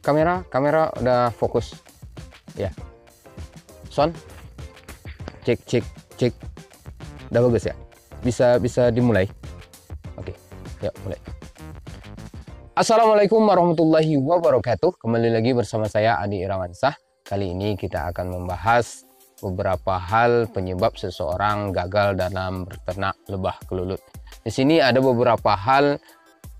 kamera udah fokus ya. Sound cek udah bagus ya, bisa dimulai. Oke, yuk mulai. Assalamualaikum warahmatullahi wabarakatuh. Kembali lagi bersama saya Adi Irawansyah. Kali ini kita akan membahas beberapa hal penyebab seseorang gagal dalam berternak lebah kelulut. Di sini ada beberapa hal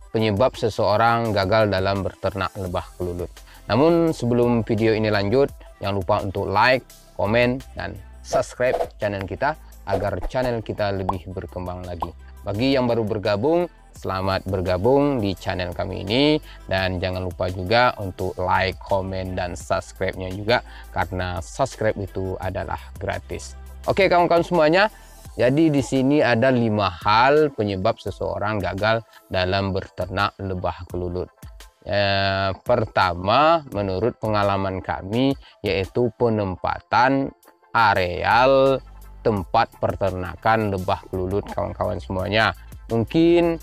penyebab seseorang gagal dalam berternak lebah kelulut. Namun sebelum video ini lanjut, jangan lupa untuk like, komen, dan subscribe channel kita agar channel kita lebih berkembang lagi. Bagi yang baru bergabung, selamat bergabung di channel kami ini, dan jangan lupa juga untuk like, komen, dan subscribe-nya juga, karena subscribe itu adalah gratis. Oke kawan-kawan semuanya, jadi di sini ada 5 hal penyebab seseorang gagal dalam berternak lebah kelulut. Pertama, menurut pengalaman kami, yaitu penempatan areal tempat peternakan lebah kelulut kawan-kawan semuanya. Mungkin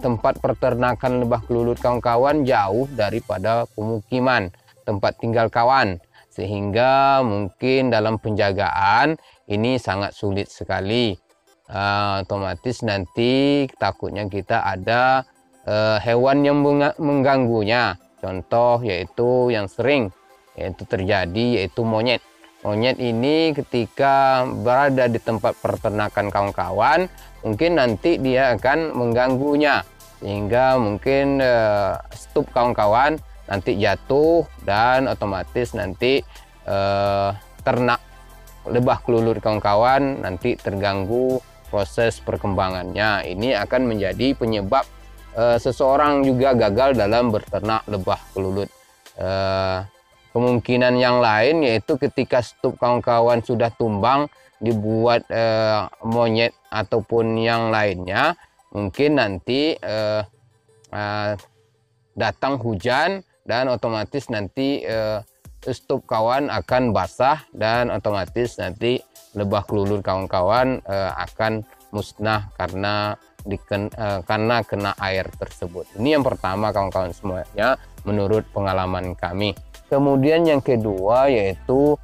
tempat peternakan lebah kelulut kawan-kawan jauh daripada pemukiman tempat tinggal kawan, sehingga mungkin dalam penjagaan ini sangat sulit sekali. Otomatis nanti takutnya kita ada hewan yang mengganggunya. Contoh yaitu yang sering terjadi yaitu monyet. Monyet ini ketika berada di tempat peternakan kawan-kawan, mungkin nanti dia akan mengganggunya, sehingga mungkin stup kawan-kawan nanti jatuh, dan otomatis nanti ternak lebah kelulut kawan-kawan nanti terganggu proses perkembangannya. Ini akan menjadi penyebab seseorang juga gagal dalam berternak lebah kelulut. Kemungkinan yang lain yaitu ketika stup kawan-kawan sudah tumbang dibuat monyet ataupun yang lainnya, mungkin nanti datang hujan dan otomatis nanti stup kawan akan basah, dan otomatis nanti lebah kelulut kawan-kawan akan musnah karena kena air tersebut. Ini yang pertama kawan-kawan semuanya menurut pengalaman kami. Kemudian yang kedua yaitu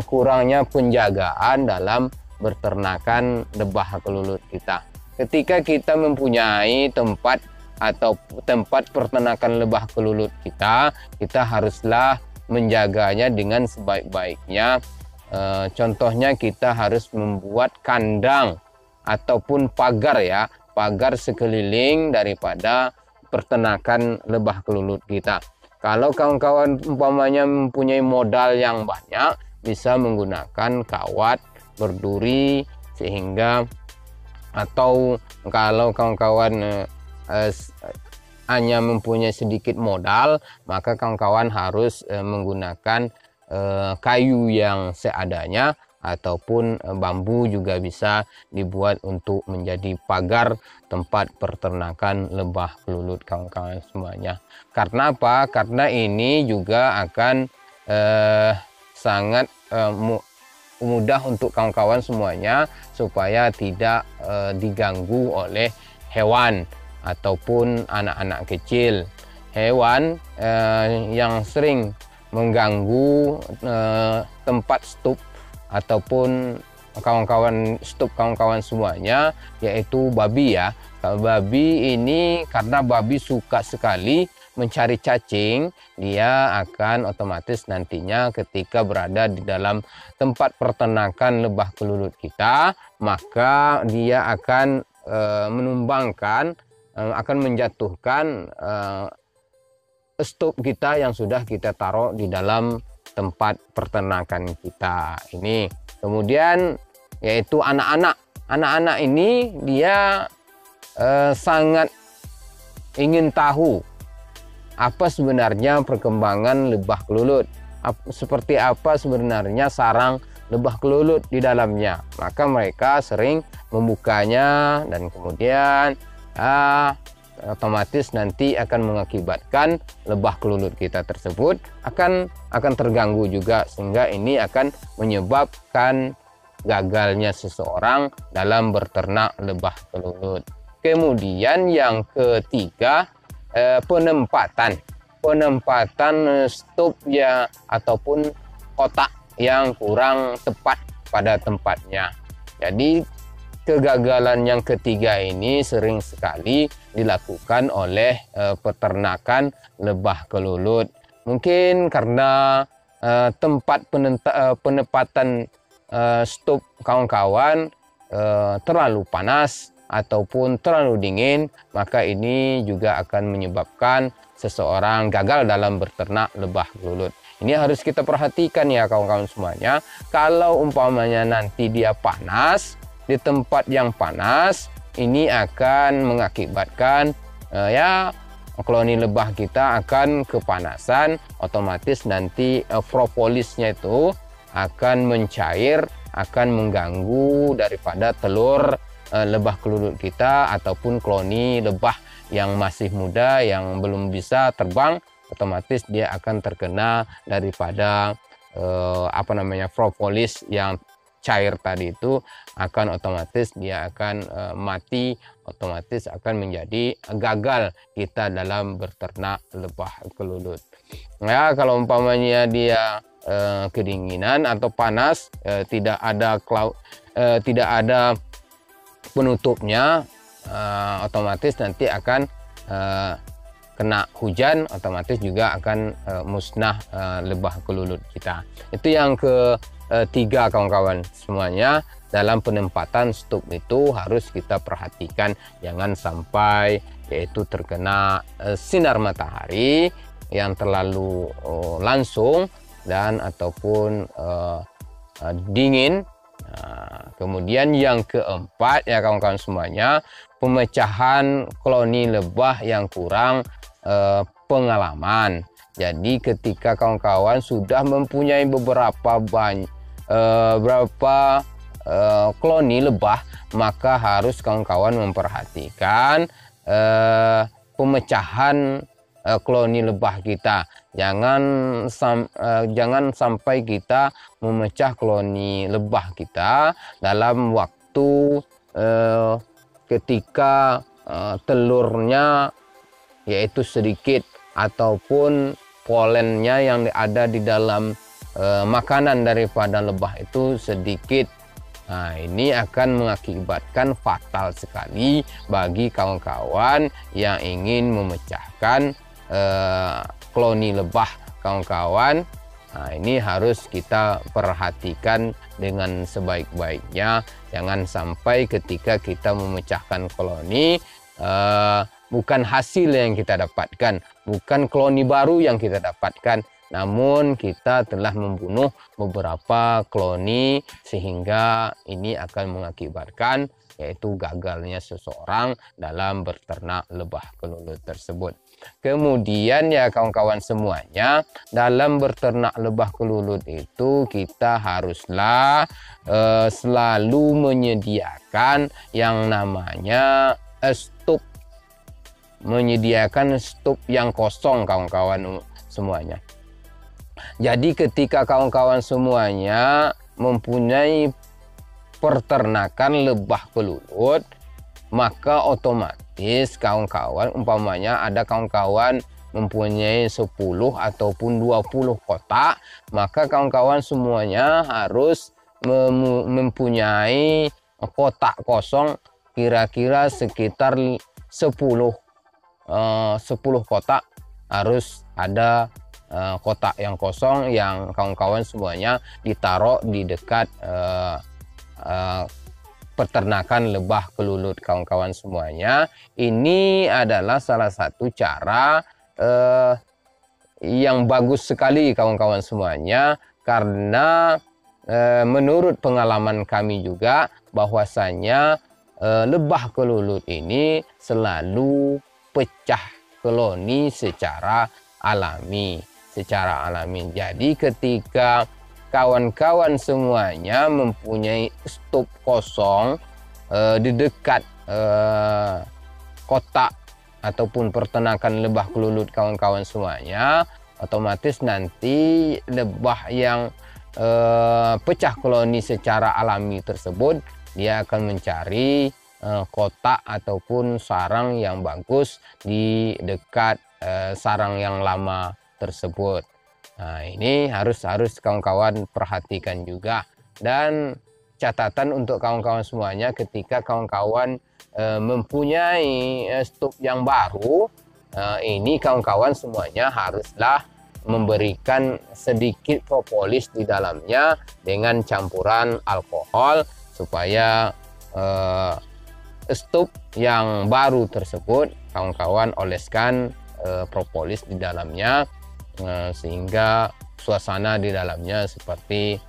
kurangnya penjagaan dalam berternakan lebah kelulut kita. Ketika kita mempunyai tempat atau tempat peternakan lebah kelulut kita haruslah menjaganya dengan sebaik-baiknya. Contohnya kita harus membuat kandang ataupun pagar ya, pagar sekeliling daripada peternakan lebah kelulut kita. Kalau kawan-kawan umpamanya mempunyai modal yang banyak, bisa menggunakan kawat berduri, sehingga atau kalau kawan-kawan hanya mempunyai sedikit modal, maka kawan-kawan harus menggunakan kayu yang seadanya, ataupun bambu juga bisa dibuat untuk menjadi pagar tempat peternakan lebah kelulut kawan-kawan semuanya. Karena apa? Karena ini juga akan sangat mudah untuk kawan-kawan semuanya supaya tidak diganggu oleh hewan ataupun anak-anak kecil. Hewan yang sering mengganggu tempat stup ataupun stup kawan-kawan semuanya yaitu babi ya. Kalau babi ini, karena babi suka sekali mencari cacing, dia akan otomatis nantinya ketika berada di dalam tempat peternakan lebah kelulut kita, maka dia akan menumbangkan, akan menjatuhkan stup kita yang sudah kita taruh di dalam tempat peternakan kita ini. Kemudian yaitu anak-anak ini dia sangat ingin tahu apa sebenarnya perkembangan lebah kelulut, seperti apa sebenarnya sarang lebah kelulut di dalamnya. Maka mereka sering membukanya, dan kemudian otomatis nanti akan mengakibatkan lebah kelulut kita tersebut akan terganggu juga, sehingga ini akan menyebabkan gagalnya seseorang dalam berternak lebah kelulut. Kemudian yang ketiga, penempatan. penempatan stup ya ataupun kotak yang kurang tepat pada tempatnya. Jadi kegagalan yang ketiga ini sering sekali dilakukan oleh peternakan lebah kelulut. Mungkin karena tempat penempatan stup kawan-kawan terlalu panas ataupun terlalu dingin, maka ini juga akan menyebabkan seseorang gagal dalam berternak lebah kelulut. Ini harus kita perhatikan ya kawan-kawan semuanya. Kalau umpamanya nanti dia panas, di tempat yang panas, ini akan mengakibatkan koloni lebah kita akan kepanasan, otomatis nanti propolisnya itu akan mencair, akan mengganggu daripada telur lebah kelulut kita ataupun koloni lebah yang masih muda yang belum bisa terbang, otomatis dia akan terkena daripada propolis yang cair tadi itu, akan otomatis dia akan mati, otomatis akan menjadi gagal kita dalam berternak lebah kelulut. Ya, kalau umpamanya dia kedinginan atau panas, tidak ada penutupnya, otomatis nanti akan kena hujan, otomatis juga akan musnah lebah kelulut kita. Itu yang ketiga kawan-kawan semuanya. Dalam penempatan stup itu harus kita perhatikan, jangan sampai yaitu terkena sinar matahari yang terlalu langsung dan ataupun dingin. Kemudian yang keempat ya kawan-kawan semuanya, pemecahan koloni lebah yang kurang pengalaman. Jadi ketika kawan-kawan sudah mempunyai beberapa koloni lebah, maka harus kawan-kawan memperhatikan pemecahan koloni lebah kita. Jangan sampai kita memecah koloni lebah kita dalam waktu ketika telurnya yaitu sedikit ataupun polennya yang ada di dalam makanan daripada lebah itu sedikit. Nah, ini akan mengakibatkan fatal sekali bagi kawan-kawan yang ingin memecahkan koloni lebah kawan-kawan. Nah, ini harus kita perhatikan dengan sebaik-baiknya. Jangan sampai ketika kita memecahkan koloni, bukan hasil yang kita dapatkan, bukan koloni baru yang kita dapatkan, namun kita telah membunuh beberapa koloni, sehingga ini akan mengakibatkan yaitu gagalnya seseorang dalam berternak lebah kelulut tersebut. Kemudian ya kawan-kawan semuanya, dalam berternak lebah kelulut itu kita haruslah selalu menyediakan yang namanya stup, menyediakan stup yang kosong kawan-kawan semuanya. Jadi ketika kawan-kawan semuanya mempunyai peternakan lebah kelulut, maka otomatis kawan-kawan umpamanya ada kawan-kawan mempunyai 10 ataupun 20 kotak, maka kawan-kawan semuanya harus mempunyai kotak kosong kira-kira sekitar 10 kotak, harus ada kotak yang kosong yang kawan-kawan semuanya ditaruh di dekat peternakan lebah kelulut kawan-kawan semuanya. Ini adalah salah satu cara yang bagus sekali kawan-kawan semuanya, karena menurut pengalaman kami juga bahwasanya lebah kelulut ini selalu pecah koloni secara alami. Jadi ketika kawan-kawan semuanya mempunyai stup kosong di dekat kotak ataupun peternakan lebah kelulut kawan-kawan semuanya, otomatis nanti lebah yang pecah koloni secara alami tersebut, dia akan mencari kotak ataupun sarang yang bagus di dekat sarang yang lama tersebut. Nah, ini harus kawan-kawan perhatikan juga. Dan catatan untuk kawan-kawan semuanya, ketika kawan-kawan mempunyai stok yang baru, ini kawan-kawan semuanya haruslah memberikan sedikit propolis di dalamnya dengan campuran alkohol, supaya stok yang baru tersebut kawan-kawan oleskan propolis di dalamnya, sehingga suasana di dalamnya seperti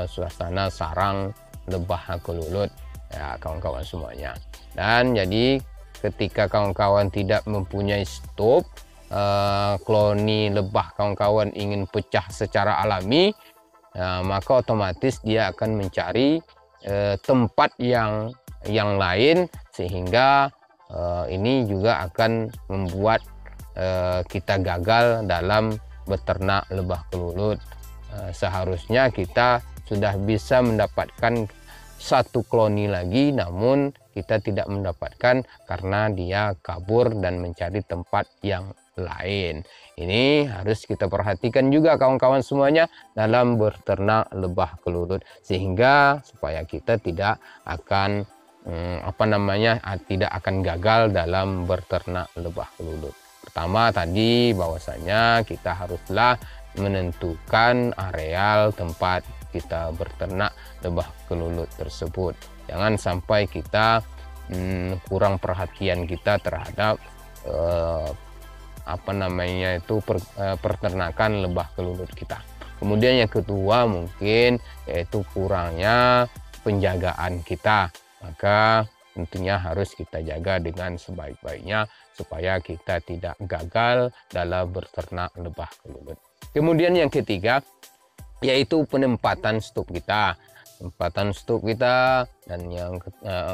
suasana sarang lebah kelulut ya kawan-kawan semuanya. Dan jadi ketika kawan-kawan tidak mempunyai stok, koloni lebah kawan-kawan ingin pecah secara alami, maka otomatis dia akan mencari tempat yang lain, sehingga ini juga akan membuat kita gagal dalam beternak lebah kelulut. Seharusnya kita sudah bisa mendapatkan satu koloni lagi, namun kita tidak mendapatkan karena dia kabur dan mencari tempat yang lain. Ini harus kita perhatikan juga kawan-kawan semuanya dalam beternak lebah kelulut, sehingga supaya kita tidak akan tidak akan gagal dalam beternak lebah kelulut. Pertama tadi bahwasanya kita haruslah menentukan areal tempat kita beternak lebah kelulut tersebut. Jangan sampai kita kurang perhatian kita terhadap peternakan lebah kelulut kita. Kemudian yang kedua mungkin yaitu kurangnya penjagaan kita. Maka tentunya harus kita jaga dengan sebaik-baiknya supaya kita tidak gagal dalam beternak lebah kelulut. Kemudian yang ketiga yaitu penempatan stok kita. Dan yang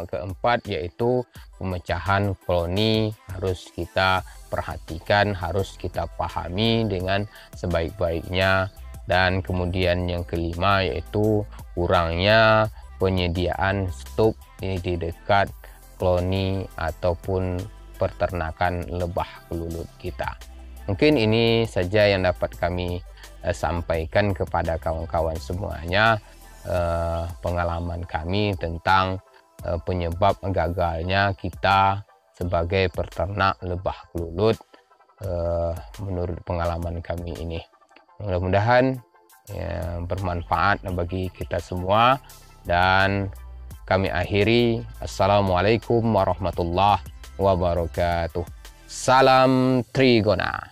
keempat yaitu pemecahan koloni harus kita perhatikan, harus kita pahami dengan sebaik-baiknya. Dan kemudian yang kelima yaitu kurangnya penyediaan stok di dekat koloni ataupun peternakan lebah kelulut kita. Mungkin ini saja yang dapat kami sampaikan kepada kawan-kawan semuanya, pengalaman kami tentang penyebab gagalnya kita sebagai peternak lebah kelulut menurut pengalaman kami ini. Mudah-mudahan bermanfaat bagi kita semua, dan kami akhiri. Assalamualaikum warahmatullahi wabarakatuh. Salam Trigona.